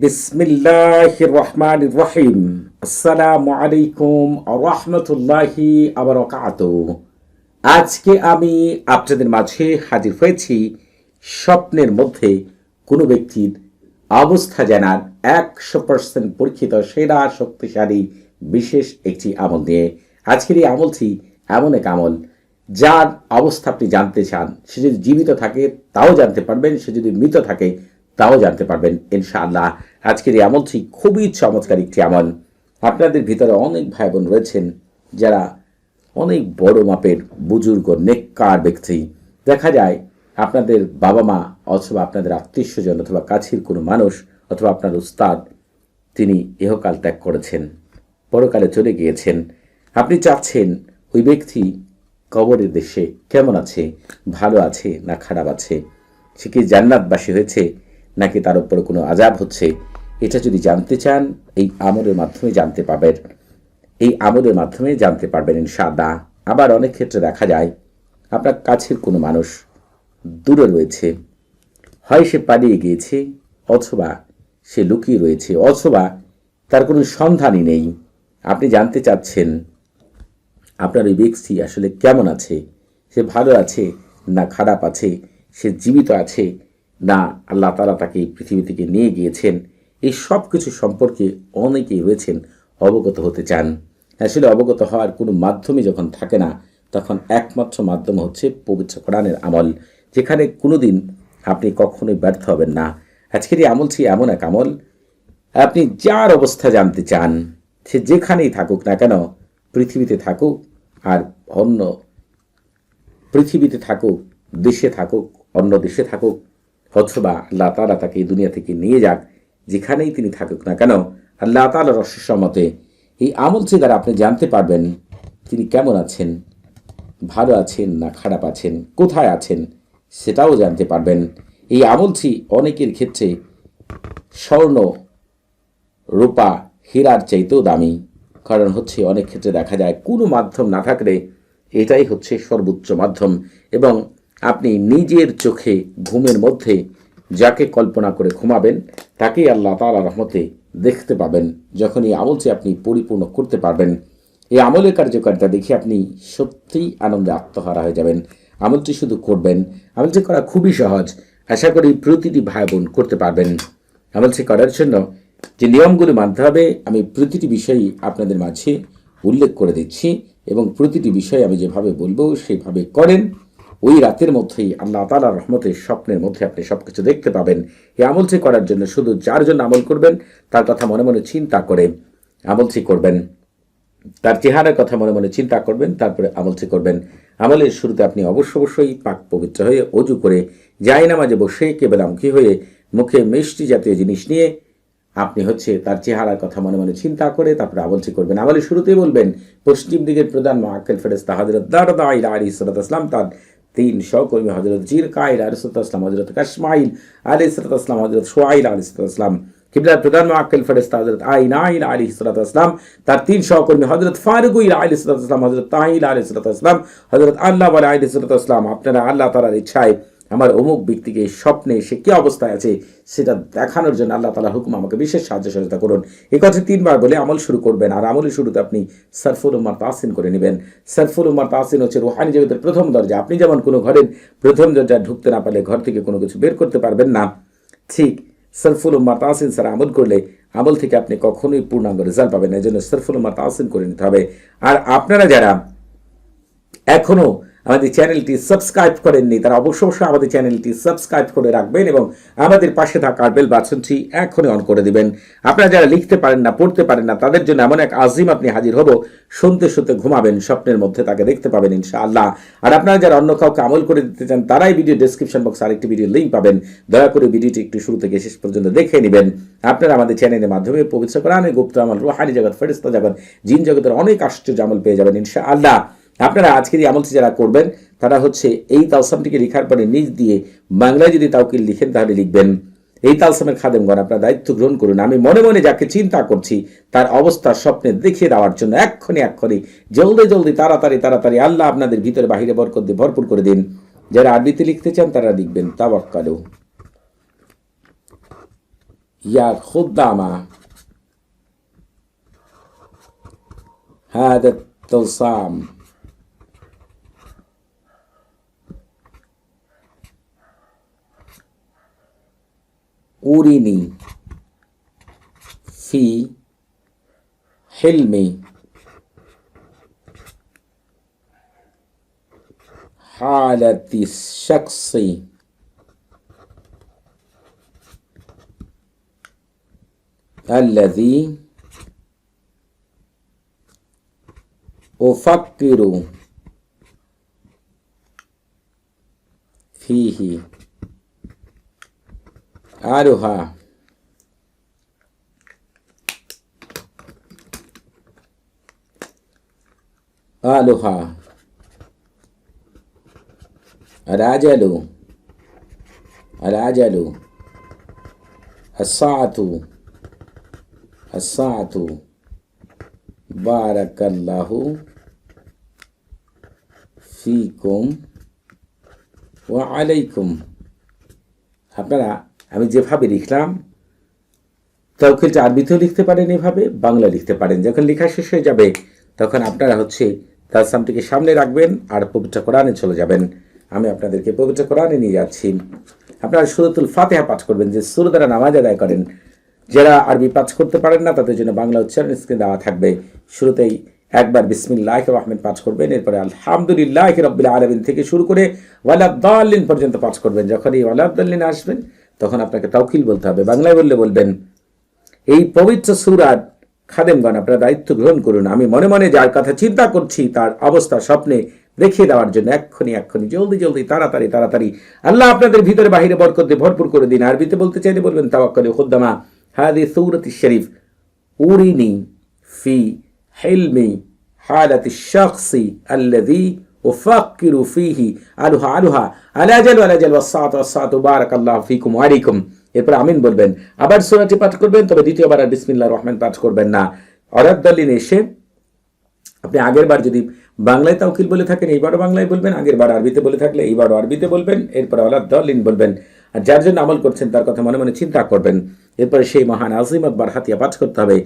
বিসমিল্লাহির রহমানির রহিম। আসসালামু আলাইকুম রহমতুল্লাহি আবরাকাতুহু। আজকে আমি আপনাদের মাঝে হাজির হয়েছি স্বপ্নের মধ্যে কোনো ব্যক্তির অবস্থা জানার 100% পরীক্ষিত সেরা শক্তিশালী বিশেষ একটি আমল নিয়ে। আজকের এই আমলটি এমন এক আমল যার অবস্থা আপনি জানতে চান। সে যদি জীবিত থাকে তাও জানতে পারবেন, সে যদি মৃত থাকে তাও জানতে পারবেন ইনশাআল্লাহ। আজকের এই আমলটি খুবই চমৎকার একটি আমল। আপনাদের ভিতরে অনেক ভাই বোন রয়েছেন যারা অনেক বড় মাপের বুজুর্গ নেককার ব্যক্তি। দেখা যায় আপনাদের বাবা মা অথবা আপনাদের আত্মীয় স্বজন অথবা কাছের কোনো মানুষ অথবা আপনার উস্তাদ তিনি ইহকাল ত্যাগ করেছেন, পরকালে চলে গিয়েছেন। আপনি চাচ্ছেন ওই ব্যক্তি কবরের দেশে কেমন আছে, ভালো আছে না খারাপ আছে, সে কি জান্নাতবাসী হয়েছে নাকি তার উপরে কোনো আযাব হচ্ছে, এটা যদি জানতে চান এই আমলের মাধ্যমে জানতে পারবেন। এই আমলের মাধ্যমে জানতে পারবেন ইনশাআল্লাহ। আবার অনেক ক্ষেত্রে দেখা যায় আপনার কাছের কোনো মানুষ দূরে রয়েছে, হয় সে পালিয়ে গিয়েছে অথবা সে লুকিয়ে রয়েছে অথবা তার কোনো সন্ধানই নেই। আপনি জানতে চাচ্ছেন আপনার ওই ব্যক্তি আসলে কেমন আছে, সে ভালো আছে না খারাপ আছে, সে জীবিত আছে না আল্লাহ তাআলা তাকে পৃথিবী থেকে নিয়ে গিয়েছেন। এই সব কিছু সম্পর্কে অনেকেই রয়েছেন অবগত হতে চান। আসলে অবগত হওয়ার কোনো মাধ্যমই যখন থাকে না, তখন একমাত্র মাধ্যম হচ্ছে পবিত্র কোরআনের আমল, যেখানে কোনোদিন আপনি কখনোই ব্যর্থ হবেন না। আজকের এই আমলটি এমন এক আমল, আপনি যার অবস্থা জানতে চান সে যেখানেই থাকুক না কেন, পৃথিবীতে থাকুক আর অন্য পৃথিবীতে থাকুক, দেশে থাকুক, অন্য দেশে থাকুক, অথবা আল্লাহ তাআলা তাকে এই দুনিয়া থেকে নিয়ে যাক, যেখানেই তিনি থাকুক না কেন, আল্লাহ তাআলার অশেষ মতে এই আমলটি দ্বারা আপনি জানতে পারবেন তিনি কেমন আছেন, ভালো আছেন না খারাপ আছেন, কোথায় আছেন সেটাও জানতে পারবেন। এই আমলটি অনেকের ক্ষেত্রে স্বর্ণ, রূপা, হীরার চাইতেও দামি। কারণ হচ্ছে অনেক ক্ষেত্রে দেখা যায় কোনো মাধ্যম না থাকলে এটাই হচ্ছে সর্বোচ্চ মাধ্যম, এবং আপনি নিজের চোখে ঘুমের মধ্যে যাকে কল্পনা করে ঘুমাবেন তাকেই আল্লাহ তাআলার রহমতে দেখতে পাবেন। যখন এই আমলটি আপনি পরিপূর্ণ করতে পারবেন, এই আমলের কার্যকারিতা দেখে আপনি সত্যিই আনন্দে আত্মহারা হয়ে যাবেন। আমলটি শুধু করবেন, আমলটি করা খুবই সহজ। আশা করি প্রতিটি ভাই বোন করতে পারবেন। আমলটি করার জন্য যে নিয়মগুলো মানতে হবে আমি প্রতিটি বিষয়ই আপনাদের মাঝে উল্লেখ করে দিচ্ছি, এবং প্রতিটি বিষয় আমি যেভাবে বলবো সেইভাবে করেন। ওই রাতের মধ্যেই আল্লাহ তাআলার রহমতে স্বপ্নের মধ্যে আপনি সব কিছু দেখতে পাবেন। এই আমলটি করার জন্য শুধু যার জন্য আমল করবেন তার কথা মনে মনে চিন্তা করে আমলটি করবেন, তার চেহারার কথা মনে মনে চিন্তা করবেন, তারপরে আমলটি করবেন। আমলের শুরুতে আপনি অবশ্যই পাক পবিত্র হয়ে অজু করে জায়নামাজে বসে কেবলামুখী হয়ে মুখে মিষ্টি জাতীয় জিনিস নিয়ে আপনি হচ্ছে তার চেহারার কথা মনে মনে চিন্তা করে তারপরে আমলটি করবেন। আমলের শুরুতেই বলবেন, পশ্চিম দিকের প্রধান মুআক্কিল ফেরেশতা হযরত দারদা আলাইহিস সালাম, তার 3 সহকর্মী হযরত জিরকাইল আলাইহিস সালাম, হযরত কাশমাইল আলাইহিস সালাম, হযরত শুআইল আলাইহিস সালাম, কিবলার প্রধান মুআক্কিল ফেরেশতা হযরত আইনাইল আলাইহিস সালাম, তার 3 সহকর্মী হযরত ফারুকুল আলাইহিস সালাম, হযরত তাহিল আলাইহিস সালাম, হযরত আল্লাহ আলাইহিস সালাম, আপনারা আল্লাহ তাআলার ইচ্ছায় আমার অমুক ব্যক্তিকে স্বপ্নে সে কি অবস্থায় আছে সেটা দেখানোর জন্য আল্লাহ তাআলার হুকুম আমাকে বিশেষ সাহায্য সহযোগিতা করুন। এই কথা 3 বার বলে আমল শুরু করবেন। আর আমলের শুরুতে আপনি সরফুল উম্মাহ তাহসিন করে নেবেন। সরফুল উম্মাহ তাহসিন হচ্ছে রুহানি জগতের প্রথম দরজা। আপনি যেমন কোনো ঘরের প্রথম দরজায় ঢুকতে না পারলে ঘর থেকে কোনো কিছু বের করতে পারবেন না, ঠিক সরফুল উম্মাহ তাহসিন ছাড়া আমল করলে আমল থেকে আপনি কখনোই পূর্ণাঙ্গ রেজাল্ট পাবেন না। এই জন্য সরফুল উম্মাহ তাহসিন করে নিতে হবে। আর আপনারা যারা এখনো আমাদের চ্যানেলটি সাবস্ক্রাইব করেননি তারা অবশ্যই আমাদের চ্যানেলটি সাবস্ক্রাইব করে রাখবেন এবং আমাদের পাশে থাকা বেল বাটনটি এখনই অন করে দিবেন। আপনারা যারা লিখতে পারেন না, পড়তে পারেন না, তাদের জন্য এমন এক আজিম আপনি হাজির হব, শুনতে শুনতে ঘুমাবেন, স্বপ্নের মধ্যে তাকে দেখতে পাবেন ইনশাআল্লাহ। আর আপনারা যারা অন্য কাউকে আমল করে দিতে চান তারাই ভিডিও ডেসক্রিপশন বক্সে আরেকটি ভিডিও লিঙ্ক পাবেন। দয়া করে ভিডিওটি একটু শুরু থেকে শেষ পর্যন্ত দেখে নেবেন। আপনারা আমাদের চ্যানেলের মাধ্যমে পবিত্র কোরআনের গুপ্ত আমল, রুহানি জগৎ, ফেরেশতা জগৎ, জিন জগতের অনেক আশ্চর্য আমল পেয়ে যাবেন ইনশাআল্লাহ। আপনারা আজকের এই আমলটি যারা করবেন তারা হচ্ছে এই তালসামটিকে লেখার পরে নিজ দিয়ে বাংলায় যদি তাওকিল লিখেন তাহলে লিখবেন, এই তালসামের খাদেমগণ আপনারা দায়িত্ব গ্রহণ করুন। আমি মনে মনে যাকে চিন্তা করছি তার অবস্থা স্বপ্নে দেখিয়ে দেওয়ার জন্য এক্ষুনি জলদি তাড়াতাড়ি আল্লাহ আপনাদের ভিতরে বাহিরে বরকত দিয়ে ভরপুর করে দিন। যারা আরবিতে লিখতে চান তারা লিখবেন তাওয়াক্কালু ইয়া খুদ্দামা هذا الطلسام أرني في حلمي حالة الشخص الذي أفكر فيه أروها ألوها العجل الساعة بارك الله فيكم وعليكم। আপনারা আমি যেভাবে লিখলাম তাওকিলটা আরবিতেও লিখতে পারেন, এভাবে বাংলা লিখতে পারেন। যখন লেখা শেষ হয়ে যাবে তখন আপনারা তালসামটিকে সামনে রাখবেন আর পবিত্র কোরআনে চলে যাবেন। আমি আপনাদেরকে পবিত্র কোরআনে নিয়ে যাচ্ছি। আপনারা সূরাতুল ফাতিহা পাঠ করবেন, যে সূরা দ্বারা নামাজ আদায় করেন। যারা আরবি পাঠ করতে পারেন না তাদের জন্য বাংলা উচ্চারণ স্ক্রিনে দেওয়া থাকবে। শুরুতেই একবার বিসমিল্লাহির রহমানির পাঠ করবেন, এরপরে আলহামদুলিল্লাহি রাব্বিল আলামিন থেকে শুরু করে ওয়ালাদ-দাল্লিন পর্যন্ত পাঠ করবেন। যখন এই ওয়ালাদ-দাল্লিন আসবেন তখন আপনাকে তাওকিল বলতে হবে। বাংলায় বললে বলবেন, এই পবিত্র সূরার খাদেমগণ আপনারা দায়িত্ব গ্রহণ করুন। আমি মনে মনে যার কথা চিন্তা করছি তার অবস্থা স্বপ্নে দেখিয়ে দেওয়ার জন্য এক্ষুনি জলদি তাড়াতাড়ি আল্লাহ আপনাদের ভিতরে বাহিরে বরকত দিয়ে ভরপুর করে দিন। আরবিতে বলতে চাইলে বলবেন তাওয়াক্কালু খুদ্দামা হাদি সূরাতি শরীফ উরিনি ফি হিলমি হালাতি শাখসি আল্লাযী উফাক্কিরু ফীহি আলুহা আলাজাল ওয়াসাআতু বারাকাল্লাহু ফীকুম ওয়া আলাইকুম। এরপর আমিন বলবেন। আবার সূরাটি পাঠ করবেন, তবে দ্বিতীয়বার আর বিসমিল্লাহির রহমান পাঠ করবেন না। ওয়ালাদ-দাল্লিন এসে আপনি আগের বার যদি বাংলায় তাওকিল বলে থাকেন এইবারও বাংলায় বলবেন, আগের বার আরবিতে বলে থাকলে এইবারও আরবিতে বলবেন, এরপর ওয়ালাদ-দাল্লিন বলবেন। আর যার জন্য আমল করছেন তার কথা মনে মনে চিন্তা করবেন। এরপরে সেই মহান আজিমত বারহাতিয়া পাঠ করতে হবে,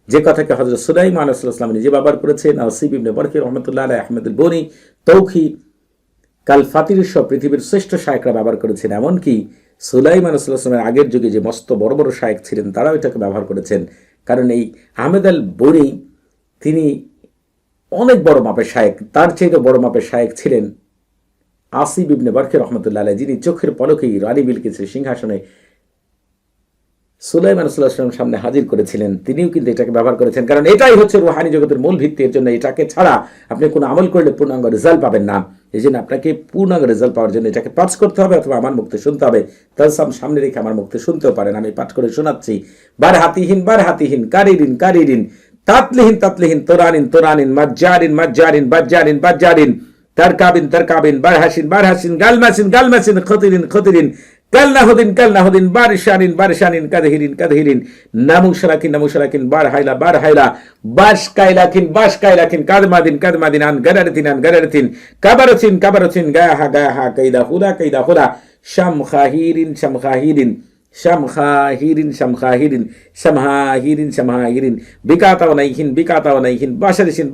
যে কথাকে হযরত সুলাইমান আলাইহিস সালাম নিজে ব্যবহার করেছেন। নাসিব ইবনে বরকী রাহমাতুল্লাহ আলাইহি, আহমদুল বনি, তৌখি, কাল ফাতির সব পৃথিবীর শ্রেষ্ঠ শায়েখরা ব্যবহার করেছেন। এমনকি সুলাইমান আলাইহিস সালামের আগের যুগে যে মস্ত বড় বড় শায়েখ ছিলেন তারাও এটাকে ব্যবহার করেছেন। কারণ এই আহমেদ আল বনি তিনি অনেক বড় মাপের শায়েখ। তার চেয়ে বড় মাপের শায়েখ ছিলেন আসিব ইবনে বরকী রাহমাতুল্লাহ আলাইহি, যিনি চোখের পলকেই রানী বিলকিসের সিংহাসনে সুলাইমান আলাইহিস সালামের সামনে হাজির করেছিলেন। তিনিও কিন্তু এটাকে ব্যবহার করেছেন, কারণ এটাই হচ্ছে রুহানি জগতের মূল ভিত্তি। এর জন্য এটাকে ছাড়া আপনি কোনো আমল করলে পূর্ণাঙ্গ রেজাল্ট পাবেন না। এই জন্য আপনাকে পূর্ণাঙ্গ রেজাল্ট পাওয়ার জন্য এটাকে পাঠ করতে হবে, অথবা আমার মুখে শুনতে হবে। তালসাম সামনে রেখে আমার মুখে শুনতেও পারেন, আমি পাঠ করে শোনাচ্ছি। বার হাতিহীন কারিরিন তাতলিহীন তোরানিন মাজ্জারিন তারকাবিন বারহাসিন গালমাসিন খতিরিন কালনাহুদিন বারশানিন কাদহিরিন নামুশরাকিন বারহাইলা বাশকাইলাকিন কাদমাদিন আন গারারতিন কাবারতিন গায়াহা কাইদা হুদা শামখাহিরিন বিকাতাওনাইহিন বাশারিসিন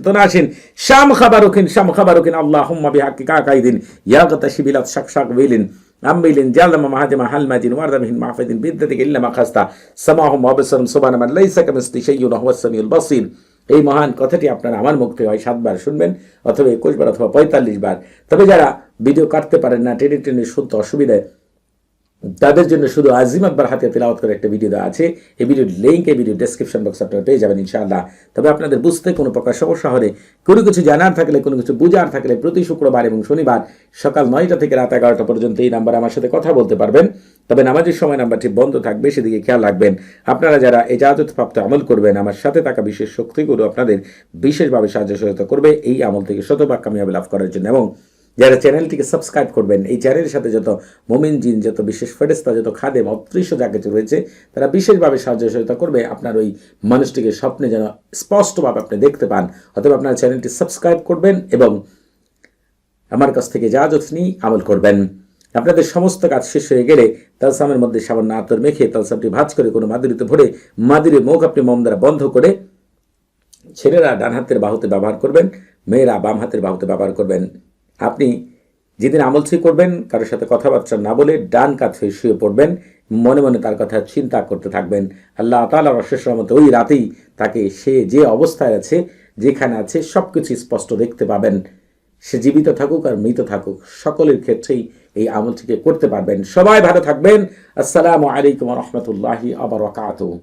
তোনাসিন শাম খাবারুকিন আল্লাহুম্মা বিহাক্কি কাকাইদিন ইয়াগতাশিবিলাত শাকশাক বিলিন আম্বিলিন জালামা মাহাজামা হালমাদিন ওয়ারদামিহিন মাহফিদিন বিদ্দাতিক ইল্লা মা খাস্তা সামাহুম ওয়া বাসারুম সুবহানা মান লাইসা কামিসলি শাইউন ওয়া হুয়াস সামিউল বাসীর। এই মহান কথাটি আপনারা আমার মুখ থেকে হয় 7 বার শুনবেন, অথবা 21 বার অথবা 45 বার। তবে যারা ভিডিও কাটতে পারেন না, টেনে শুনতে অসুবিধায়, তাদের জন্য শুধু আজিমাত বারহাতিয়া তিলাওয়াত করে একটা ভিডিও দেওয়া আছে। এই ভিডিওর লিঙ্ক এই ভিডিও ডেসক্রিপশন বক্সে আপনারা পেয়ে যাবেন ইনশাআল্লাহ। তবে আপনাদের বুঝতে কোনো প্রকার সমস্যা হলে, কোনো কিছু জানার থাকলে, কোনো কিছু বুঝার থাকলে প্রতি শুক্রবার এবং শনিবার সকাল 9টা থেকে রাত 11টা পর্যন্ত এই নাম্বারে আমার সাথে কথা বলতে পারবেন। তবে নামাজের সময় নাম্বারটি বন্ধ থাকবে, সেদিকে খেয়াল রাখবেন। আপনারা যারা ইজাজতপ্রাপ্ত আমল করবেন, আমার সাথে থাকা বিশেষ শক্তিগুলো আপনাদের বিশেষভাবে সাহায্য সহায়তা করবে এই আমল থেকে শতভাগ কামিয়াবি লাভ করার জন্য। এবং যারা চ্যানেলটিকে সাবস্ক্রাইব করবেন, এই চ্যানেলের সাথে যত মুমিন জিন, যত বিশেষ ফেরেশতা, যত খাদেম, অদৃশ্য যা কিছু রয়েছে, তারা বিশেষভাবে সাহায্য সহায়তা করবে আপনার ওই মানুষটিকে স্বপ্নে যেন স্পষ্টভাবে আপনি দেখতে পান। অথবা আপনার চ্যানেলটি সাবস্ক্রাইব করবেন এবং আমার কাছ থেকে ইজাজত নিয়ে আমল করবেন। আপনাদের সমস্ত কাজ শেষ হয়ে গেলে তালসামের মধ্যে সামান্য আতর মেখে তালসামটি ভাঁজ করে কোনো মাদুরিতে ভরে মাদুরির মুখ আপনি মোম দ্বারা বন্ধ করে ছেলেরা ডান হাতের বাহুতে ব্যবহার করবেন, মেয়েরা বাম হাতের বাহুতে ব্যবহার করবেন। আপনি যেদিন আমলটি করবেন কারোর সাথে কথাবার্তা না বলে ডান কাত হয়ে শুয়ে পড়বেন, মনে মনে তার কথা চিন্তা করতে থাকবেন। আল্লাহ তাআলার অশেষ রহমতে ওই রাতেই তাকে সে যে অবস্থায় আছে, যেখানে আছে সব কিছু স্পষ্ট দেখতে পাবেন। সে জীবিত থাকুক আর মৃত থাকুক, সকলের ক্ষেত্রেই এই আমলটিকে করতে পারবেন। সবাই ভালো থাকবেন। আসসালামু আলাইকুম ওয়া রাহমাতুল্লাহি ওয়া বারাকাতুহু।